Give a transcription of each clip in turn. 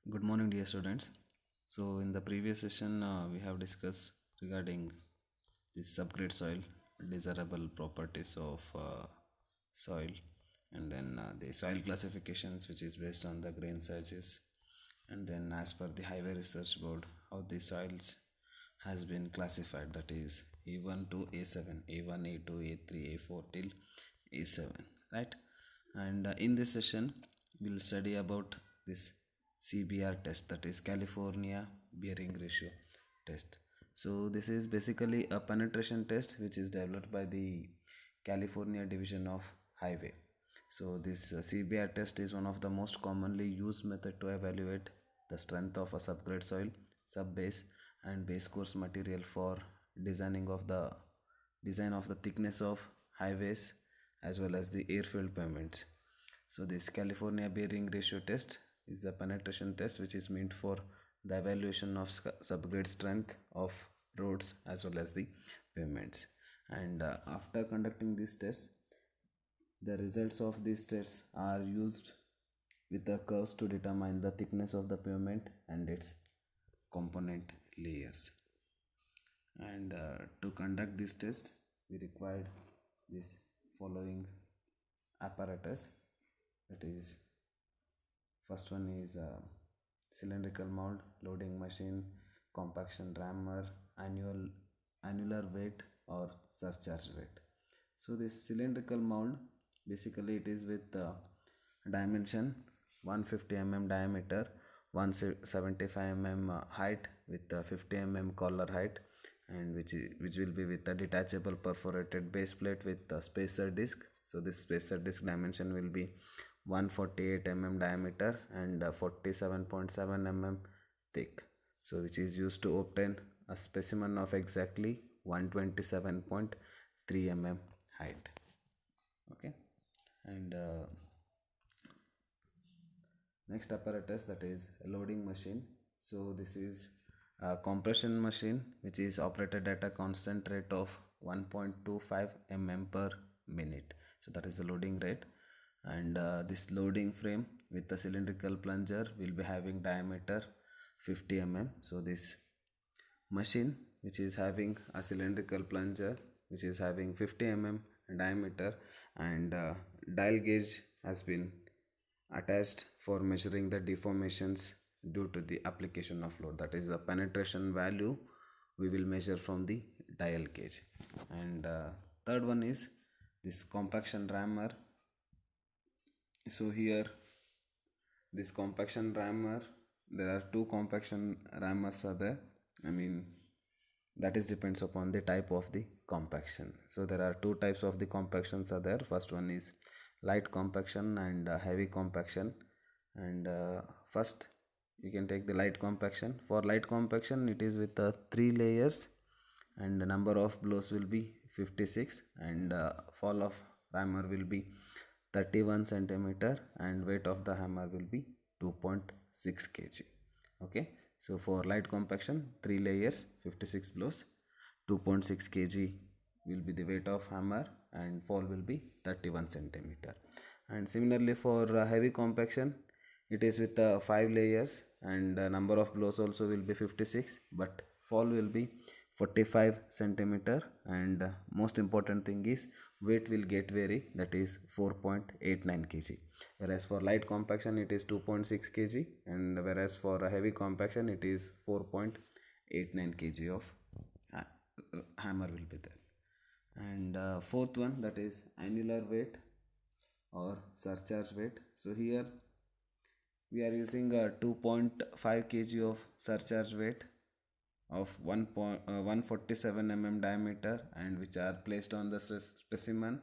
Good morning, dear students. So, in the previous session, we have discussed regarding the subgrade soil, desirable properties of soil, and then the soil classifications, which is based on the grain sizes, and then as per the Highway Research Board, how the soils has been classified. That is A1 to A7, A1, A2, A3, A4 till A7, right? And in this session, we'll study about this CBR test, that is California Bearing Ratio test. So this is basically a penetration test which is developed by the California Division of Highway. So this CBR test is one of the most commonly used method to evaluate the strength of a subgrade soil, subbase and base course material for designing of the design of the thickness of highways as well as the airfield pavements. So this California bearing ratio test is the penetration test which is meant for the evaluation of subgrade strength of roads as well as the pavements. And after conducting this test, the results of these tests are used with the curves to determine the thickness of the pavement and its component layers. And to conduct this test, we required this following apparatus. That is, first one is cylindrical mount, loading machine, compaction hammer, annular weight or surcharge weight. So this cylindrical mold, basically it is with dimension 150 mm diameter, 175 mm height with 50 mm collar height, and which will be with a detachable perforated base plate with a spacer disc. So this spacer disc dimension will be 148 mm diameter and 47.7 mm thick. So which is used to obtain a specimen of exactly 127.3 mm height. Okay, and next apparatus, that is a loading machine. So this is a compression machine which is operated at a constant rate of 1.25 mm per minute. So that is the loading rate. And this loading frame with the cylindrical plunger will be having diameter 50 mm. So this machine which is having a cylindrical plunger which is having 50 mm diameter, and dial gauge has been attached for measuring the deformations due to the application of load. That is the penetration value we will measure from the dial gauge. And third one is this compaction hammer. So here, this compaction hammer, there are two compaction hammers are there. I mean, that is depends upon the type of the compaction. So there are two types of the compactions are there. First one is light compaction and heavy compaction. And first you can take the light compaction. For light compaction, it is with three layers, and the number of blows will be 56, and fall of hammer will be 31 centimeter, and weight of the hammer will be 2.6 kg. Okay, so for light compaction, 3 layers, 56 blows, 2.6 kg will be the weight of hammer, and fall will be 31 centimeter. And similarly for heavy compaction, it is with 5 layers, and number of blows also will be 56, but fall will be 45 centimeter, and most important thing is weight will get vary, that is 4.89 kg, whereas for light compaction it is 2.6 kg, and whereas for a heavy compaction it is 4.89 kg of hammer will be there. And fourth one, that is annular weight or surcharge weight. So here we are using 2.5 kg of surcharge weight of 147 mm diameter, and which are placed on the specimen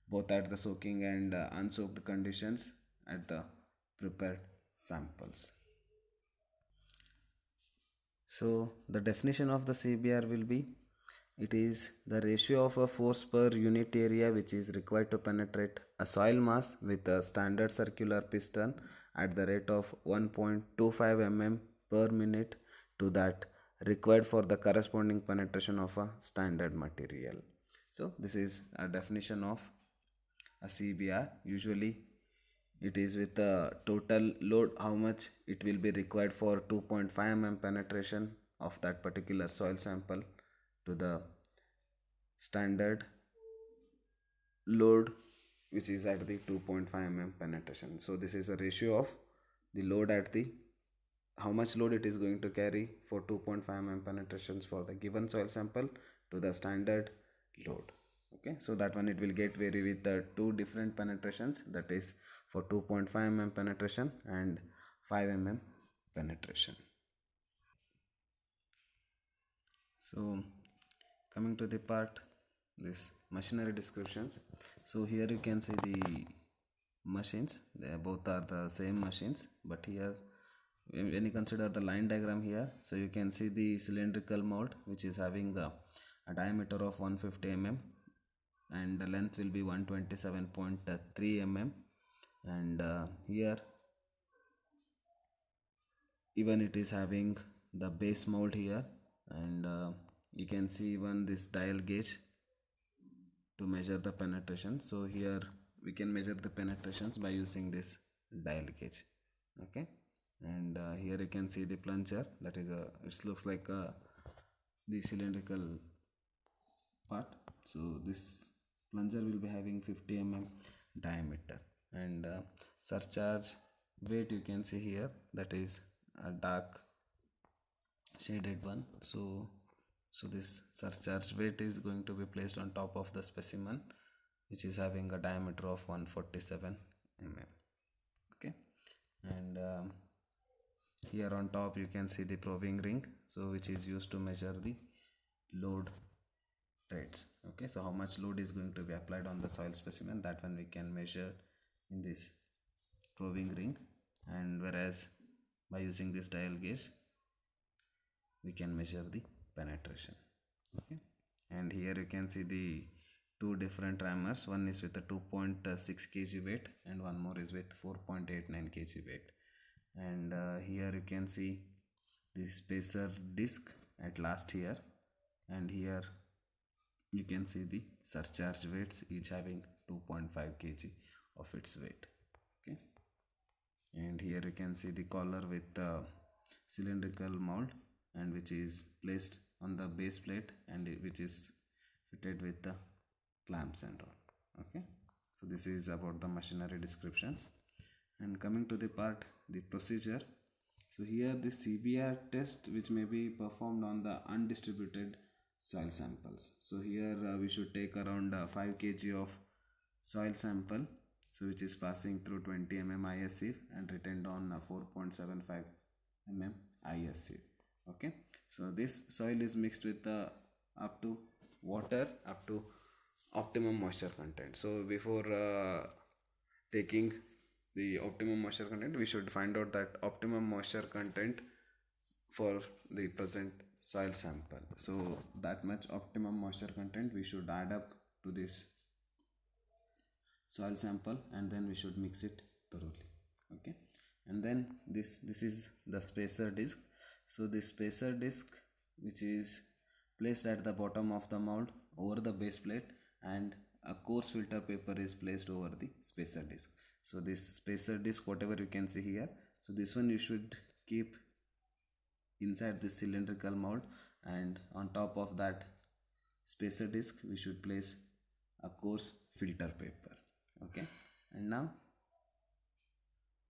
both at the soaking and unsoaked conditions at the prepared samples. So the definition of the CBR will be, it is the ratio of a force per unit area which is required to penetrate a soil mass with a standard circular piston at the rate of 1.25 mm per minute to that required for the corresponding penetration of a standard material. So this is a definition of a CBR. Usually it is with the total load, how much it will be required for 2.5 mm penetration of that particular soil sample to the standard load which is at the 2.5 mm penetration. So this is a ratio of the load at the how much load it is going to carry for 2.5 mm penetrations for the given soil sample to the standard load. Okay, so that one it will get vary with the two different penetrations, that is for 2.5 mm penetration and 5 mm penetration. So coming to the part, this machinery descriptions. So here you can see the machines, they both are the same machines, but here when you consider the line diagram here, so you can see the cylindrical mold which is having a diameter of 150 mm and the length will be 127.3 mm, and here even it is having the base mold here, and you can see even this dial gauge to measure the penetration. So here we can measure the penetrations by using this dial gauge. Okay, and here you can see the plunger, that is it looks like the cylindrical part. So this plunger will be having 50 mm diameter, and surcharge weight you can see here, that is a dark shaded one. So this surcharge weight is going to be placed on top of the specimen which is having a diameter of 147 mm. Okay, and here on top you can see the probing ring, so which is used to measure the load rates. Okay, so how much load is going to be applied on the soil specimen, that one we can measure in this probing ring, and whereas by using this dial gauge we can measure the penetration. Okay, and here you can see the two different rammers, one is with a 2.6 kg weight and one more is with 4.89 kg weight, and here you can see the spacer disc at last here, and here you can see the surcharge weights each having 2.5 kg of its weight. Okay, and here you can see the collar with the cylindrical mold, and which is placed on the base plate and which is fitted with the clamps and all. Okay, so this is about the machinery descriptions, and coming to the part, the procedure. So here the CBR test which may be performed on the undistributed soil samples. So here we should take around 5 kg of soil sample, so which is passing through 20 mm IS sieve and retained on 4.75 mm IS sieve. Okay, so this soil is mixed with up to water up to optimum moisture content. So before taking the optimum moisture content, we should find out that optimum moisture content for the present soil sample. So that much optimum moisture content we should add up to this soil sample, and then we should mix it thoroughly. Okay, and then this is the spacer disc. So this spacer disc which is placed at the bottom of the mold over the base plate, and a coarse filter paper is placed over the spacer disc. So this spacer disc, whatever you can see here, so this one you should keep inside this cylindrical mold, and on top of that spacer disc we should place a coarse filter paper. Okay, and now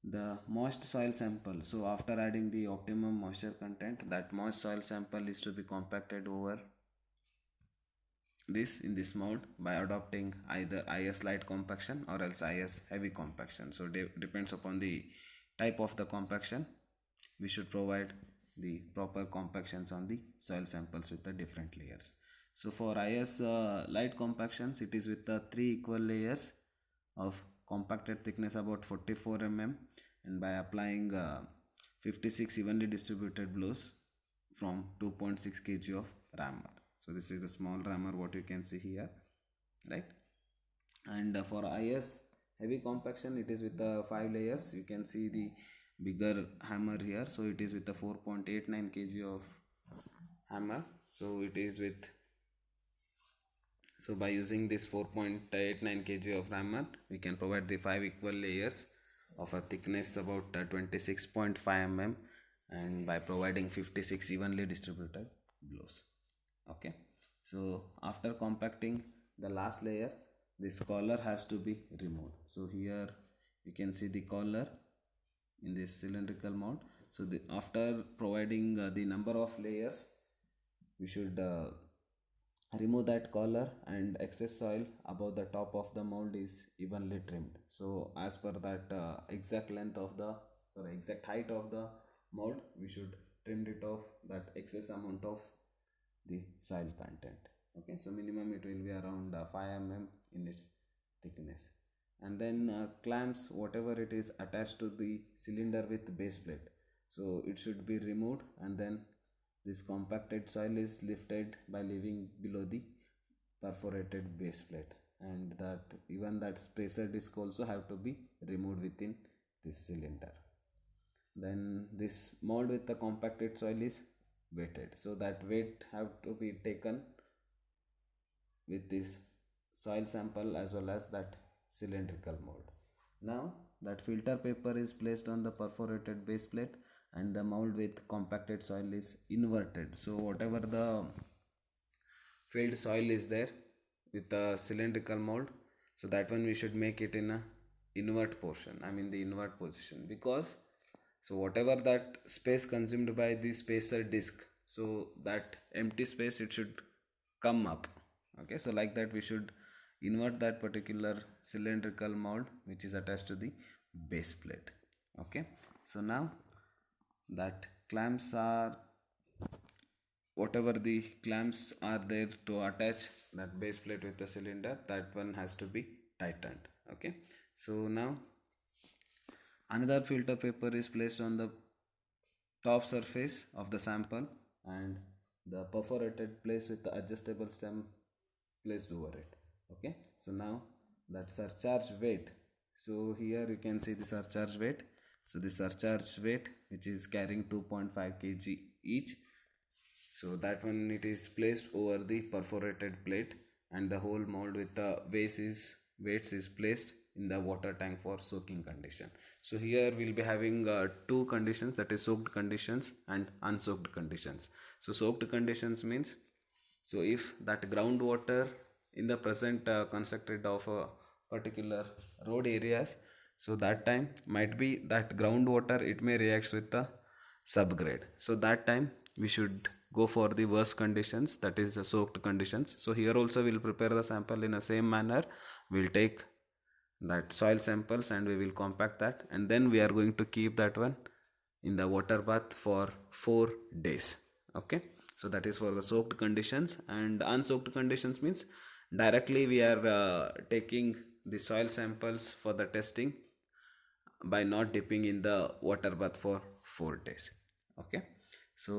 the moist soil sample. So after adding the optimum moisture content, that moist soil sample is to be compacted over this in this mold by adopting either IS light compaction or else IS heavy compaction. So depends upon the type of the compaction, we should provide the proper compactions on the soil samples with the different layers. So for IS light compactions, it is with the 3 equal layers of compacted thickness about 44 mm, and by applying 56 evenly distributed blows from 2.6 kg of rammer. So this is the small rammer what you can see here, right? And for IS heavy compaction, it is with the 5 layers. You can see the bigger hammer here, so it is with the 4.89 kg of hammer. So it is with, by using this 4.89 kg of hammer, we can provide the 5 equal layers of a thickness about 26.5 mm, and by providing 56 evenly distributed blows. Okay, so after compacting the last layer, this collar has to be removed. So here you can see the collar in this cylindrical mount. So after providing the number of layers, we should remove that collar, and excess soil above the top of the mold is evenly trimmed. So as per that exact length of the exact height of the mold, we should trim it off that excess amount of the soil content. Okay, so minimum it will be around 5 mm in its thickness. And then clamps, whatever it is attached to the cylinder with base plate, so it should be removed, and then this compacted soil is lifted by leaving below the perforated base plate, and that even that spacer disc also have to be removed within this cylinder. Then this mold with the compacted soil is weighted, so that weight have to be taken with this soil sample as well as that cylindrical mold. Now that filter paper is placed on the perforated base plate, and the mold with compacted soil is inverted. So whatever the filled soil is there with the cylindrical mold, so that one we should make it in a invert portion, I mean the invert position, because so whatever that space consumed by the spacer disc, so that empty space it should come up. Okay, so like that we should invert that particular cylindrical mold which is attached to the base plate. Okay, so now that clamps are, whatever the clamps are there to attach that base plate with the cylinder, that one has to be tightened. Okay, so now another filter paper is placed on the top surface of the sample, and the perforated place with the adjustable stem placed over it. Okay, so now that surcharge weight, so here you can see the surcharge weight. So the surcharge weight which is carrying 2.5 kg each, so that one it is placed over the perforated plate, and the whole mold with the weights is placed in the water tank for soaking condition. So here we'll be having two conditions, that is soaked conditions and unsoaked conditions. So soaked conditions means, so if that groundwater in the present constructed of a particular road areas, so that time might be that groundwater it may react with the subgrade, so that time we should go for the worst conditions, that is the soaked conditions. So here also we'll prepare the sample in the same manner. We'll take that soil samples and we will compact that, and then we are going to keep that one in the water bath for 4 days. Okay, so that is for the soaked conditions. And unsoaked conditions means directly we are taking the soil samples for the testing by not dipping in the water bath for 4 days. Okay, so